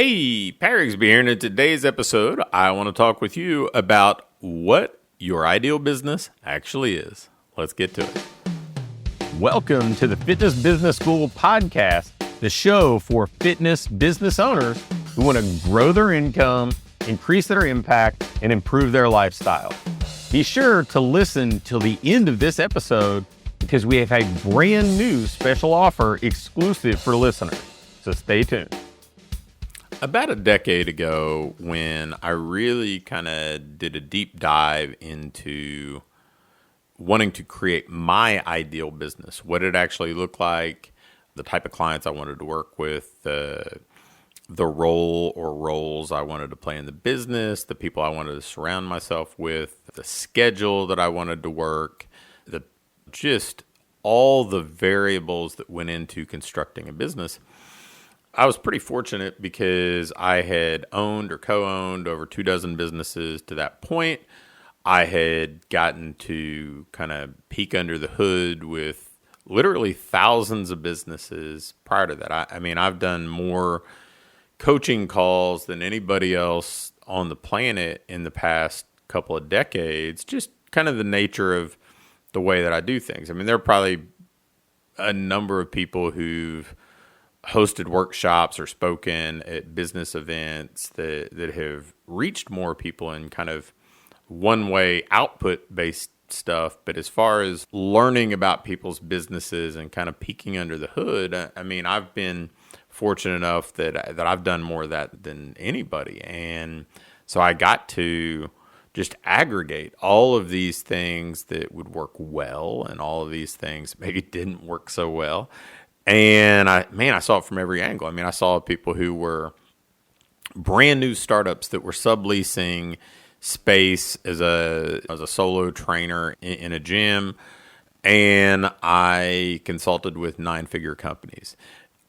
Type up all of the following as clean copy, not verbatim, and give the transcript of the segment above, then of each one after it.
Hey, Rigsby here, and in today's episode, I want to talk with you about what your ideal business actually is. Let's get to it. Welcome to the Fitness Business School podcast, the show for fitness business owners who want to grow their income, increase their impact, and improve their lifestyle. Be sure to listen till the end of this episode because we have a brand new special offer exclusive for listeners. So stay tuned. About a decade ago, when I really kind of did a deep dive into wanting to create my ideal business, what it actually looked like, the type of clients I wanted to work with, the role or roles I wanted to play in the business, the people I wanted to surround myself with, the schedule that I wanted to work, just all the variables that went into constructing a business. I was pretty fortunate because I had owned or co-owned over 24 businesses to that point. I had gotten to kind of peek under the hood with literally thousands of businesses prior to that. I mean, I've done more coaching calls than anybody else on the planet in the past couple of decades, just kind of the nature of the way that I do things. I mean, there are probably a number of people who've hosted workshops or spoken at business events that have reached more people in kind of one-way output-based stuff. But as far as learning about people's businesses and kind of peeking under the hood, I mean, I've been fortunate enough that I've done more of that than anybody. And so I got to just aggregate all of these things that would work well and all of these things maybe didn't work so well. And I saw it from every angle. I mean, I saw people who were brand new startups that were subleasing space as a solo trainer in a gym. And I consulted with 9-figure companies.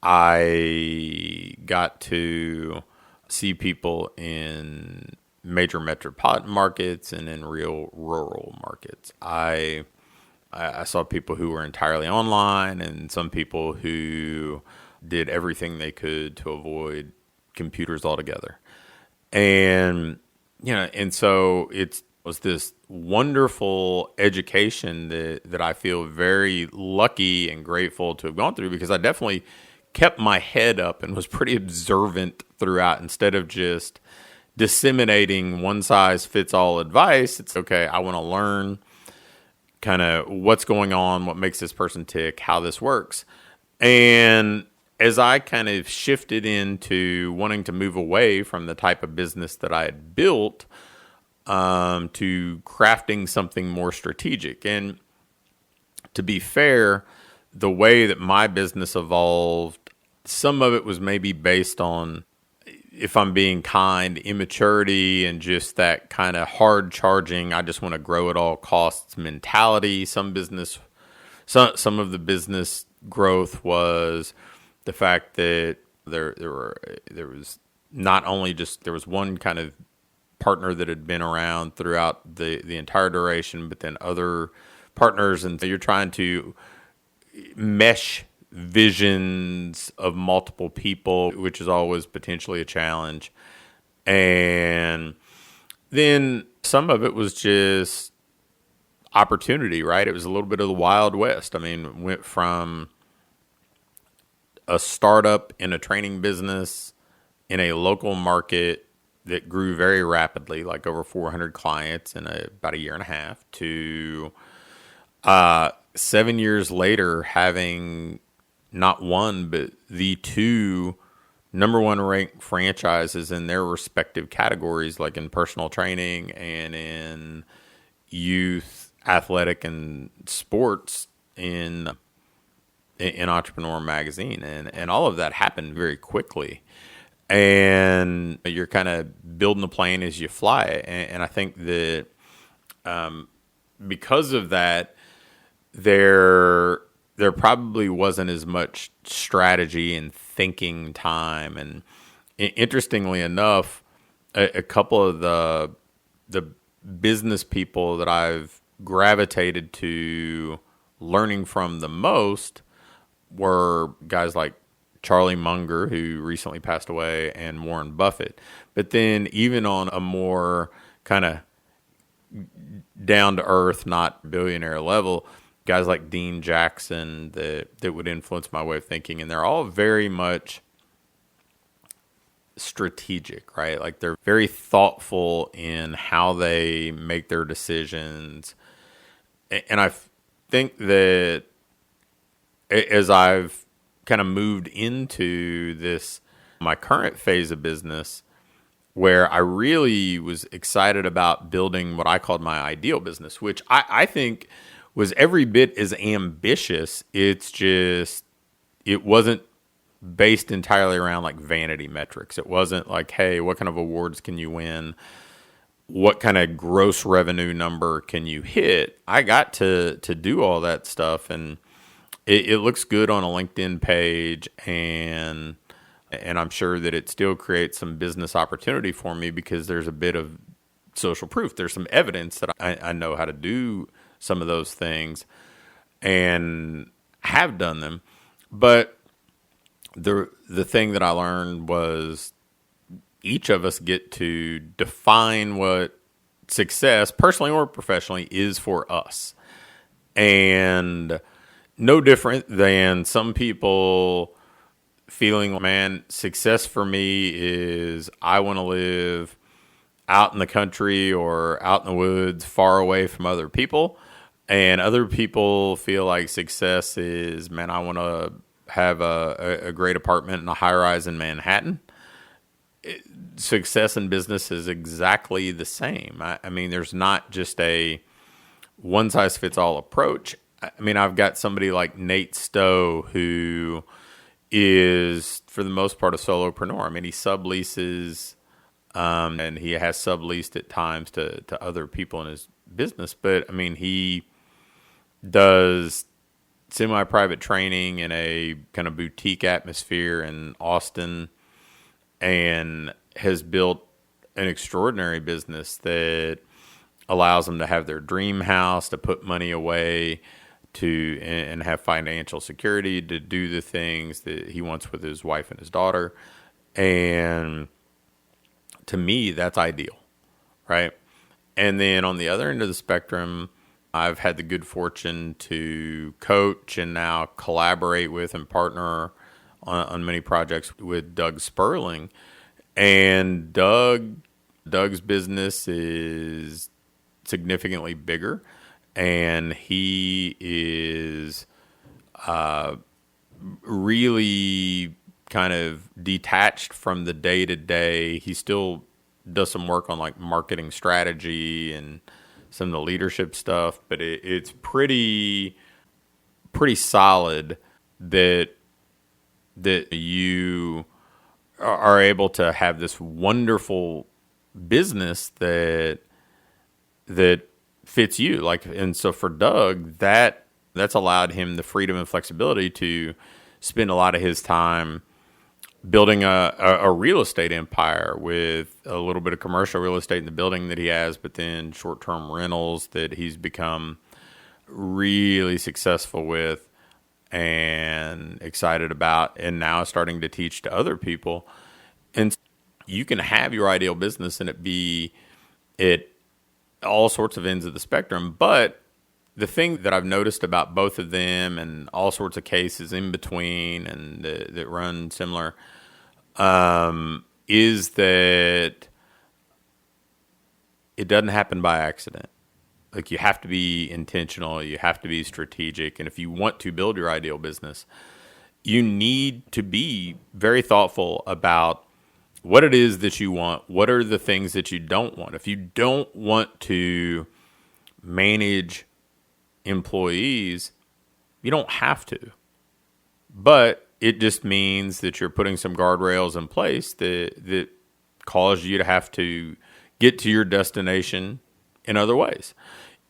I got to see people in major metropolitan markets and in real rural markets. I saw people who were entirely online and some people who did everything they could to avoid computers altogether. And, and so it was this wonderful education that I feel very lucky and grateful to have gone through, because I definitely kept my head up and was pretty observant throughout instead of just disseminating one-size-fits-all advice. It's okay, I want to learn kind of what's going on, what makes this person tick, how this works. And as I kind of shifted into wanting to move away from the type of business that I had built to crafting something more strategic. And to be fair, the way that my business evolved, some of it was maybe based on, if I'm being kind, immaturity and just that kind of hard charging, I just want to grow at all costs mentality. Some of the business growth was the fact that there was not only just, there was one kind of partner that had been around throughout the entire duration, but then other partners. And so you're trying to mesh visions of multiple people, which is always potentially a challenge. And then some of it was just opportunity, right? It was a little bit of the Wild West. I mean, went from a startup in a training business in a local market that grew very rapidly, like over 400 clients in about a year and a half, to 7 years later having not one, but the two number one ranked franchises in their respective categories, like in personal training and in youth athletic and sports in Entrepreneur Magazine. And all of that happened very quickly. And you're kind of building the plane as you fly it. And I think that because of that, there probably wasn't as much strategy and thinking time. And interestingly enough, a couple of the business people that I've gravitated to learning from the most were guys like Charlie Munger, who recently passed away, and Warren Buffett. But then even on a more kind of down to earth, not billionaire level, guys like Dean Jackson that would influence my way of thinking. And they're all very much strategic, right? Like they're very thoughtful in how they make their decisions. And I think that as I've kind of moved into this, my current phase of business, where I really was excited about building what I called my ideal business, which I think was every bit as ambitious. It's just, it wasn't based entirely around like vanity metrics. It wasn't like, hey, what kind of awards can you win? What kind of gross revenue number can you hit? I got to do all that stuff, and it looks good on a LinkedIn page, and I'm sure that it still creates some business opportunity for me because there's a bit of social proof. There's some evidence that I know how to do some of those things and have done them. But the thing that I learned was each of us get to define what success, personally or professionally, is for us. And no different than some people feeling, man, success for me is I want to live out in the country or out in the woods, far away from other people. And other people feel like success is, man, I want to have a great apartment in a high rise in Manhattan. Success in business is exactly the same. I mean, there's not just a one size fits all approach. I mean, I've got somebody like Nate Stowe who is, for the most part, a solopreneur. I mean, he subleases, and he has subleased at times to other people in his business. But I mean, he does semi-private training in a kind of boutique atmosphere in Austin, and has built an extraordinary business that allows them to have their dream house, to put money away, to and have financial security to do the things that he wants with his wife and his daughter. And to me, that's ideal, right? And then on the other end of the spectrum, I've had the good fortune to coach and now collaborate with and partner on many projects with Doug Sperling. And Doug's business is significantly bigger, and he is really kind of detached from the day-to-day. He still does some work on like marketing strategy and some of the leadership stuff, but it's pretty solid that you are able to have this wonderful business that fits you. Like, and so for Doug, that's allowed him the freedom and flexibility to spend a lot of his time building a real estate empire with a little bit of commercial real estate in the building that he has, but then short-term rentals that he's become really successful with and excited about, and now starting to teach to other people. And you can have your ideal business and it be at all sorts of ends of the spectrum. But the thing that I've noticed about both of them and all sorts of cases in between and that run similar is that it doesn't happen by accident. Like, you have to be intentional, you have to be strategic, and if you want to build your ideal business, you need to be very thoughtful about what it is that you want, what are the things that you don't want. If you don't want to manage employees, you don't have to. But it just means that you're putting some guardrails in place that cause you to have to get to your destination in other ways.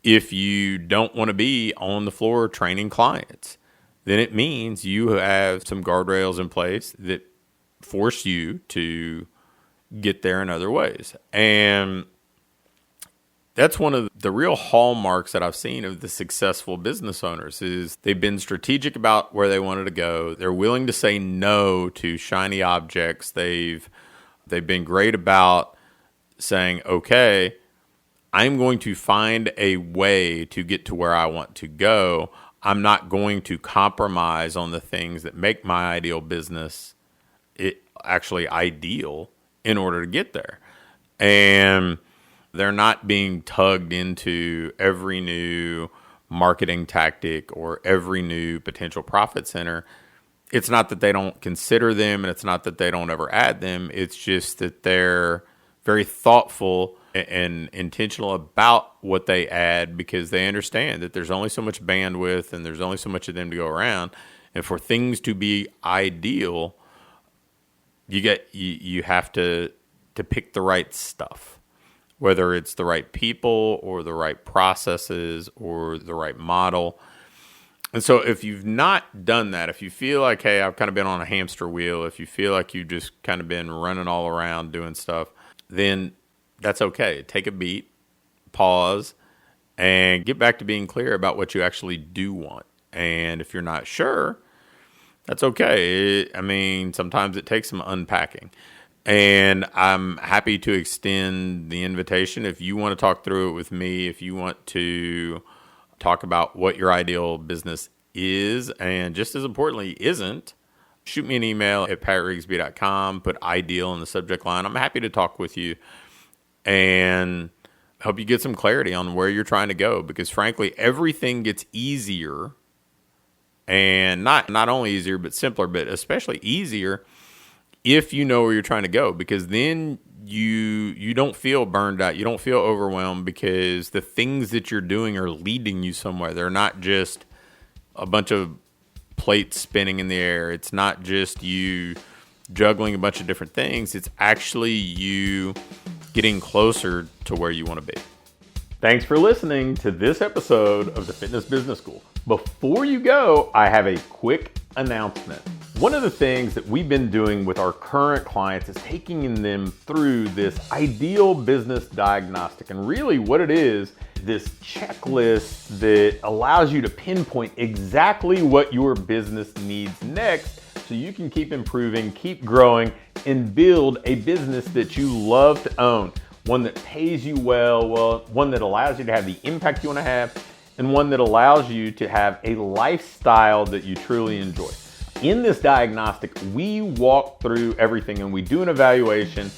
If you don't want to be on the floor training clients, then it means you have some guardrails in place that force you to get there in other ways. And That's one of the real hallmarks that I've seen of the successful business owners is they've been strategic about where they wanted to go. They're willing to say no to shiny objects. They've been great about saying, okay, I'm going to find a way to get to where I want to go. I'm not going to compromise on the things that make my ideal business actually ideal in order to get there. And they're not being tugged into every new marketing tactic or every new potential profit center. It's not that they don't consider them, and it's not that they don't ever add them. It's just that they're very thoughtful and intentional about what they add, because they understand that there's only so much bandwidth and there's only so much of them to go around. And for things to be ideal, you have to pick the right stuff, whether it's the right people or the right processes or the right model. And so if you've not done that, if you feel like, hey, I've kind of been on a hamster wheel, if you feel like you've just kind of been running all around doing stuff, then that's okay. Take a beat, pause, and get back to being clear about what you actually do want. And if you're not sure, that's okay. Sometimes it takes some unpacking. And I'm happy to extend the invitation. If you want to talk through it with me, if you want to talk about what your ideal business is, and just as importantly, isn't, shoot me an email at patrigsby.com, put ideal in the subject line. I'm happy to talk with you and help you get some clarity on where you're trying to go, because frankly, everything gets easier, and not only easier, but simpler, but especially easier if you know where you're trying to go, because then you don't feel burned out. You don't feel overwhelmed, because the things that you're doing are leading you somewhere. They're not just a bunch of plates spinning in the air. It's not just you juggling a bunch of different things. It's actually you getting closer to where you want to be. Thanks for listening to this episode of the Fitness Business School. Before you go, I have a quick announcement. One of the things that we've been doing with our current clients is taking them through this ideal business diagnostic. And really what it is, this checklist that allows you to pinpoint exactly what your business needs next, so you can keep improving, keep growing, and build a business that you love to own. One that pays you well, one that allows you to have the impact you want to have, and one that allows you to have a lifestyle that you truly enjoy. In this diagnostic, we walk through everything, and we do an evaluation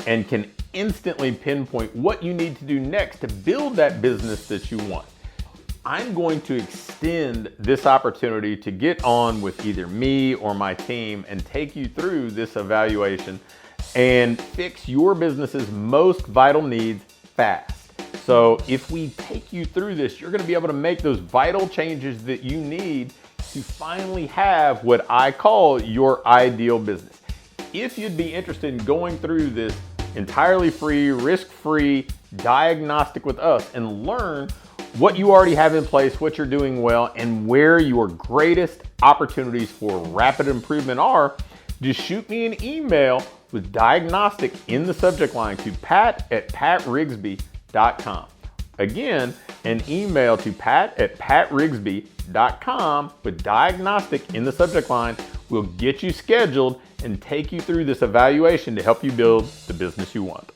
and can instantly pinpoint what you need to do next to build that business that you want. I'm going to extend this opportunity to get on with either me or my team and take you through this evaluation and fix your business's most vital needs fast. So if we take you through this, you're going to be able to make those vital changes that you need to finally have what I call your ideal business. If you'd be interested in going through this entirely free, risk-free diagnostic with us and learn what you already have in place, what you're doing well, and where your greatest opportunities for rapid improvement are, just shoot me an email with diagnostic in the subject line to pat@patrigsby.com. Again, an email to pat@patrigsby.com with diagnostic in the subject line will get you scheduled and take you through this evaluation to help you build the business you want.